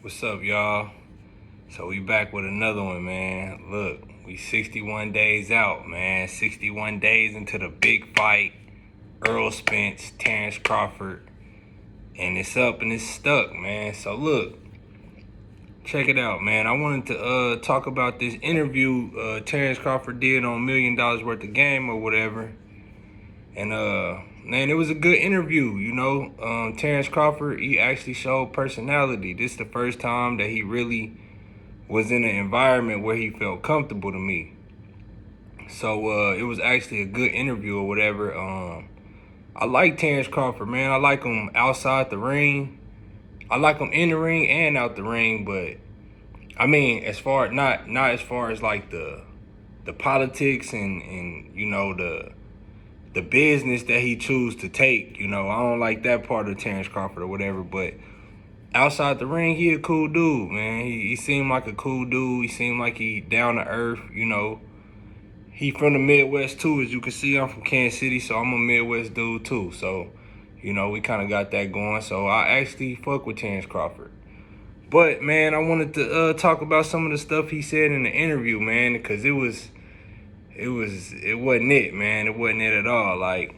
What's up, y'all? So we back with another one, man. Look, we 61 days out, man. 61 days into the big fight. Errol Spence, Terence Crawford. And it's up and it's stuck, man. So look, check it out, man. I wanted to talk about this interview Terence Crawford did on $1 Million Worth of Game or whatever. And man, it was a good interview, you know. Terence Crawford, he actually showed personality. This is the first time that he really was in an environment where he felt comfortable to me. So it was actually a good interview or whatever. I like Terence Crawford, man. I like him outside the ring. I like him in the ring and out the ring, but I mean, as far not as far as like the politics and you know the business that he choose to take. You know, I don't like that part of Terence Crawford or whatever, but outside the ring, he a cool dude, man. He seemed like a cool dude. He seemed like he down to earth, you know. He from the Midwest too, as you can see. I'm from Kansas City, so I'm a Midwest dude too. So, you know, we kind of got that going. So I actually fuck with Terence Crawford. But man, I wanted to talk about some of the stuff he said in the interview, man, because it wasn't it, man. It wasn't it at all. Like,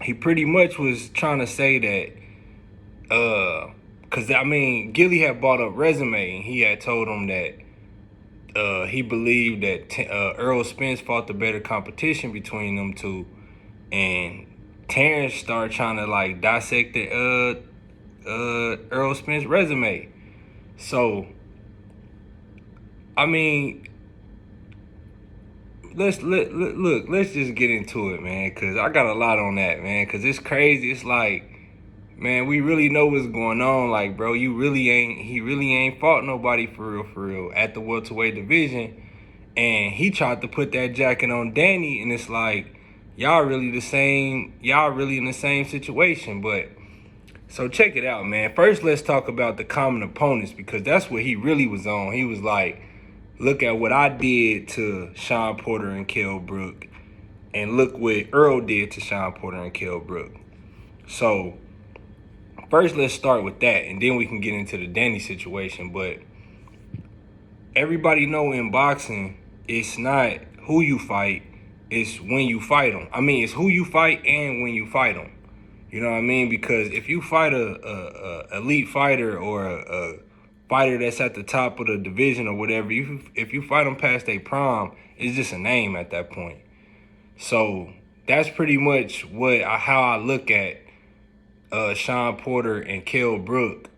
he pretty much was trying to say that because, I mean, Gilly had brought up Resume, and he had told him that he believed that Errol Spence fought the better competition between them two. And Terrence started trying to, like, dissect the Errol Spence resume. So, I mean, let's just get into it, man, because I got a lot on that, man, because it's crazy. It's like, man, we really know what's going on. Like, bro, he really ain't fought nobody for real at the welterweight division. And he tried to put that jacket on Danny, and it's like, y'all really in the same situation. But so check it out, man. First, let's talk about the common opponents, because that's what he really was on. He was like, look at what I did to Sean Porter and Kell Brook, and look what Earl did to Sean Porter and Kell Brook. So first, let's start with that, and then we can get into the Danny situation. But everybody know in boxing, it's not who you fight, it's when you fight them. I mean, it's who you fight and when you fight them. You know what I mean? Because if you fight a elite fighter or a fighter that's at the top of the division or whatever, if you fight them past their prime, it's just a name at that point. So that's pretty much how I look at Sean Porter and Kell Brook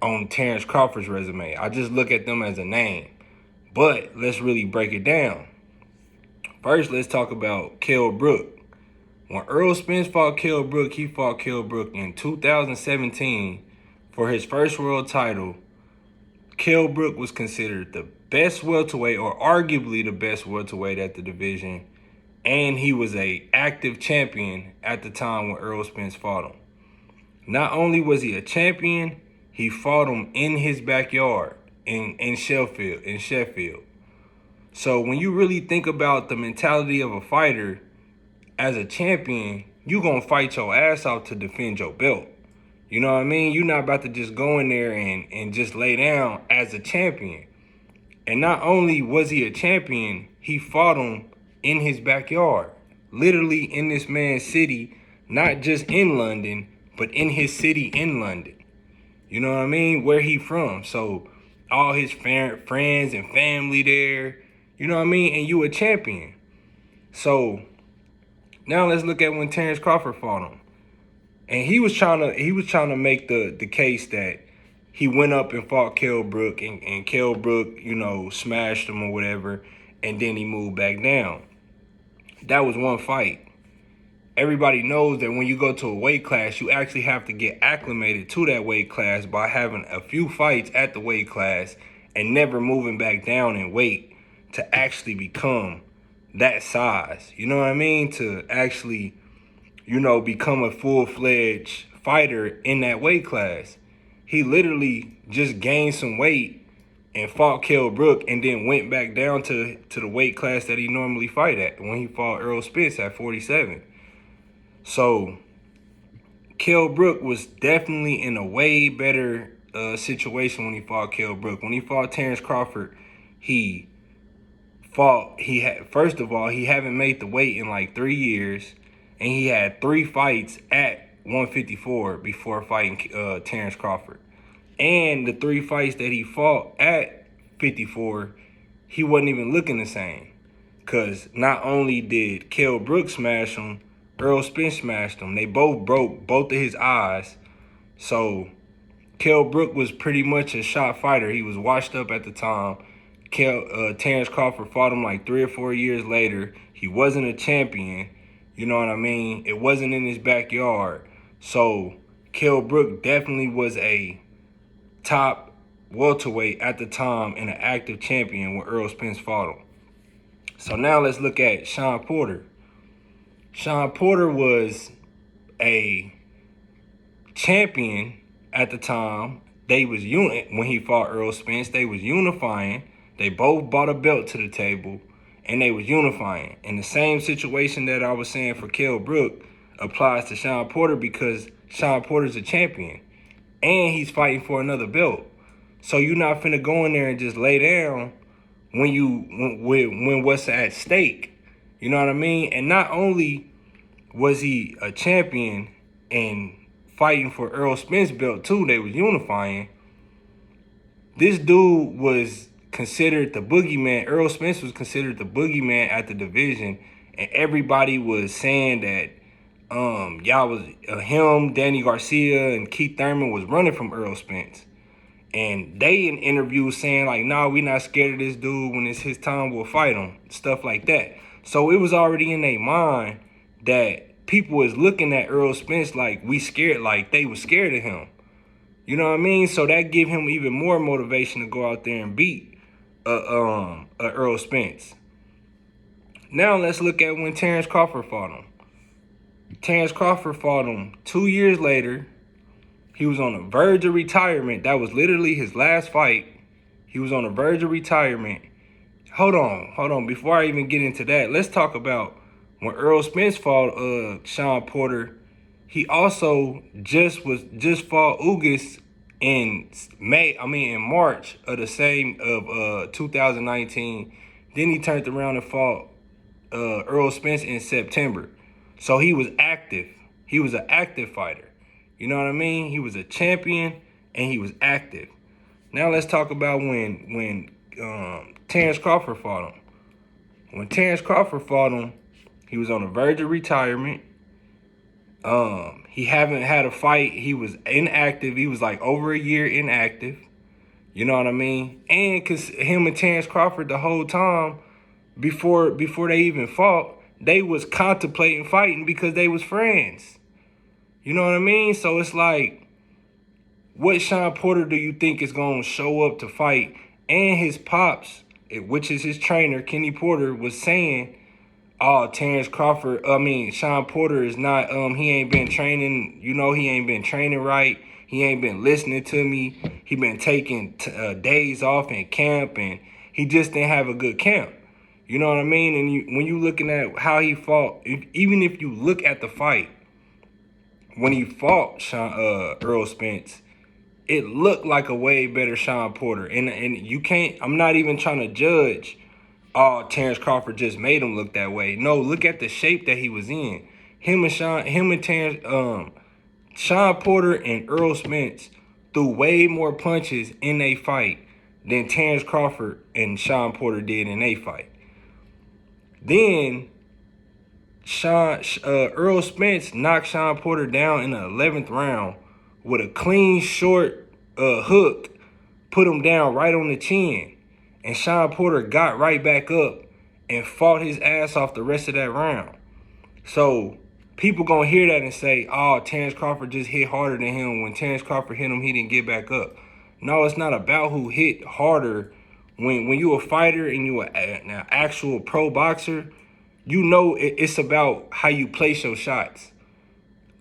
on Terence Crawford's resume. I just look at them as a name. But let's really break it down. First, let's talk about Kell Brook. When Errol Spence fought Kell Brook, he fought Kell Brook in 2017 for his first world title. Kell Brook was considered the best welterweight, or arguably the best welterweight at the division, and he was an active champion at the time when Errol Spence fought him. Not only was he a champion, he fought him in his backyard in Sheffield. So when you really think about the mentality of a fighter, as a champion, you gonna fight your ass off to defend your belt. You know what I mean? You're not about to just go in there and just lay down as a champion. And not only was he a champion, he fought him in his backyard. Literally in this man's city, not just in London, but in his city in London. You know what I mean? Where he from. So all his friends and family there. You know what I mean? And you a champion. So now let's look at when Terence Crawford fought him. And he was trying to make the case that he went up and fought Kell Brook, and Kell Brook, you know, smashed him or whatever, and then he moved back down. That was one fight. Everybody knows that when you go to a weight class, you actually have to get acclimated to that weight class by having a few fights at the weight class and never moving back down in weight to actually become that size. You know what I mean? To actually, you know, become a full-fledged fighter in that weight class. He literally just gained some weight and fought Kell Brook, and then went back down to the weight class that he normally fight at when he fought Errol Spence at 47. So Kell Brook was definitely in a way better situation when he fought Kell Brook. When he fought Terence Crawford, he first of all, he haven't made the weight in like 3 years, and he had 3 fights at 154 before fighting Terence Crawford. And the 3 fights that he fought at 54, he wasn't even looking the same. Because not only did Kell Brook smash him, Earl Spence smashed him. They both broke both of his eyes. So Kell Brook was pretty much a shot fighter. He was washed up at the time. Terence Crawford fought him like 3 or 4 years later. He wasn't a champion. You know what I mean? It wasn't in his backyard. So Kell Brook definitely was a top welterweight at the time and an active champion when Earl Spence fought him. So now let's look at Shawn Porter. Shawn Porter was a champion at the time. They was when he fought Earl Spence, they was unifying. They both brought a belt to the table, and they was unifying. And the same situation that I was saying for Kell Brook applies to Shawn Porter, because Shawn Porter's a champion, and he's fighting for another belt. So you're not finna go in there and just lay down when what's at stake. You know what I mean? And not only was he a champion and fighting for Earl Spence belt too, they was unifying. This dude was considered the boogeyman. Earl Spence was considered the boogeyman at the division, and everybody was saying that y'all was him, Danny Garcia, and Keith Thurman was running from Earl Spence. And they in interviews saying like, nah, we not scared of this dude. When it's his time, we'll fight him. Stuff like that. So it was already in their mind that people was looking at Earl Spence like we scared, like they was scared of him. You know what I mean? So that gave him even more motivation to go out there and beat Earl Spence. Now let's look at when Terence Crawford fought him. Terence Crawford fought him 2 years later. He was on the verge of retirement. That was literally his last fight. He was on the verge of retirement. Hold on. Before I even get into that, let's talk about when Earl Spence fought Shawn Porter. He also just fought Ugas in March of the same 2019. Then he turned around and fought Earl Spence in September. So he was active. He was an active fighter. You know what I mean? He was a champion and he was active. Now let's talk about when Terence Crawford fought him. When Terence Crawford fought him, he was on the verge of retirement. He haven't had a fight. He was inactive. He was like over a year inactive. You know what I mean? And because him and Terence Crawford the whole time, before they even fought, they was contemplating fighting because they was friends. You know what I mean? So it's like, what Shawn Porter do you think is going to show up to fight? And his pops, which is his trainer, Kenny Porter, was saying, oh, Shawn Porter is not, he ain't been training, he ain't been training right. He ain't been listening to me. He been taking days off in camp, and he just didn't have a good camp. You know what I mean? And when you looking at how he fought, even if you look at the fight, when he fought Earl Spence, it looked like a way better Shawn Porter. And you can't, I'm not even trying to judge, oh, Terence Crawford just made him look that way. No, look at the shape that he was in. Shawn Porter and Earl Spence threw way more punches in a fight than Terence Crawford and Shawn Porter did in a fight. Then Earl Spence knocked Shawn Porter down in the 11th round with a clean, short hook, put him down right on the chin. And Shawn Porter got right back up and fought his ass off the rest of that round. So people gonna hear that and say, oh, Terence Crawford just hit harder than him. When Terence Crawford hit him, he didn't get back up. No, it's not about who hit harder. When you a fighter and you an actual pro boxer, you know it's about how you place your shots.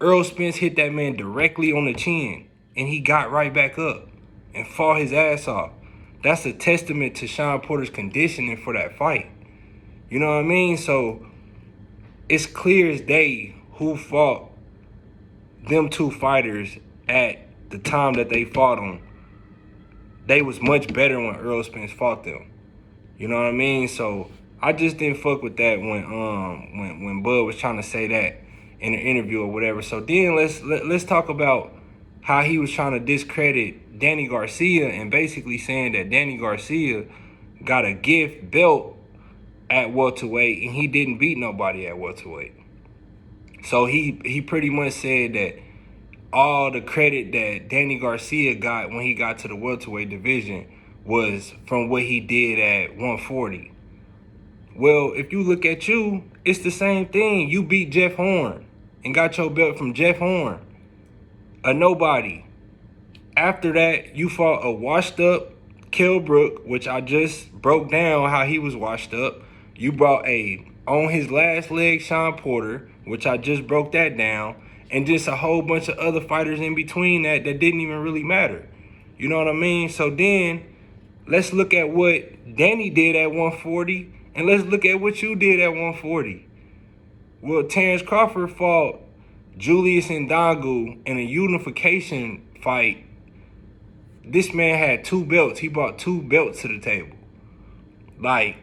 Earl Spence hit that man directly on the chin, and he got right back up and fought his ass off. That's a testament to Shawn Porter's conditioning for that fight. You know what I mean? So it's clear as day who fought them two fighters at the time that they fought them they was much better when Earl Spence fought them. You know what I mean? So I just didn't fuck with that when Bud was trying to say that in an interview or whatever. So then let's talk about how he was trying to discredit Danny Garcia and basically saying that Danny Garcia got a gift belt at welterweight and he didn't beat nobody at welterweight. So he pretty much said that all the credit that Danny Garcia got when he got to the welterweight division was from what he did at 140. Well, if you look at you, it's the same thing. You beat Jeff Horn and got your belt from Jeff Horn, a nobody. After that, you fought a washed up Kell Brook, which I just broke down how he was washed up. You brought a on his last leg Sean Porter, which I just broke that down, and just a whole bunch of other fighters in between that didn't even really matter. You know what I mean? So then let's look at what Danny did at 140, and let's look at what you did at 140. Well, Terence Crawford fought Julius Ndangu in a unification fight. This man had 2 belts. He brought 2 belts to the table. Like,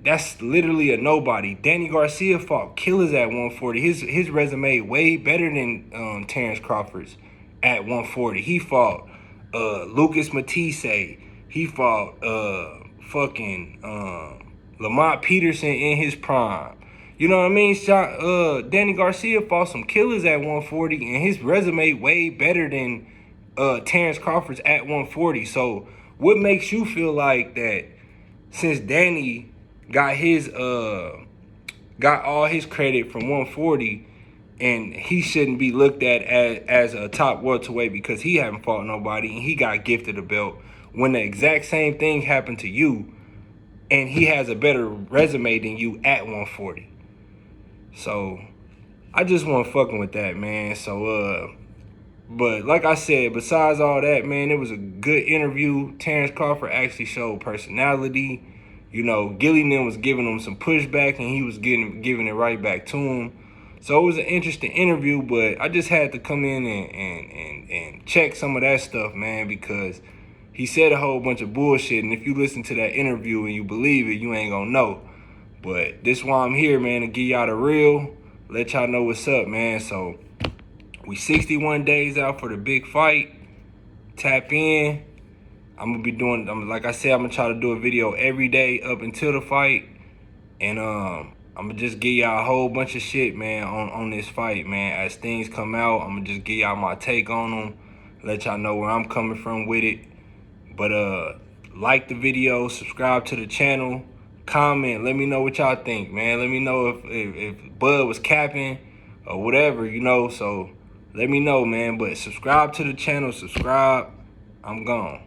that's literally a nobody. Danny Garcia fought killers at 140. His resume way better than Terence Crawford's at 140. He fought Lucas Matisse. He fought Lamont Peterson in his prime. You know what I mean? Danny Garcia fought some killers at 140, and his resume way better than Terence Crawford's at 140. So what makes you feel like that since Danny got all his credit from 140 and he shouldn't be looked at as a top welterweight because he haven't fought nobody and he got gifted a belt when the exact same thing happened to you and he has a better resume than you at 140. So I just wasn't fucking with that, man. So but like I said, besides all that, man, it was a good interview. Terence Crawford actually showed personality. You know, Gillian was giving him some pushback, and he was giving it right back to him. So it was an interesting interview, but I just had to come in and check some of that stuff, man, because he said a whole bunch of bullshit, and if you listen to that interview and you believe it, you ain't gonna know. But this is why I'm here, man, to give y'all the real, let y'all know what's up, man. So we 61 days out for the big fight. Tap in. I'm gonna be doing, like I said, I'm gonna try to do a video every day up until the fight. And I'm gonna just give y'all a whole bunch of shit, man, on this fight, man. As things come out, I'm gonna just give y'all my take on them, let y'all know where I'm coming from with it. But like the video, subscribe to the channel, comment, let me know what y'all think, man. Let me know if Bud was capping or whatever, you know. So let me know, man. But subscribe to the channel, subscribe. I'm gone.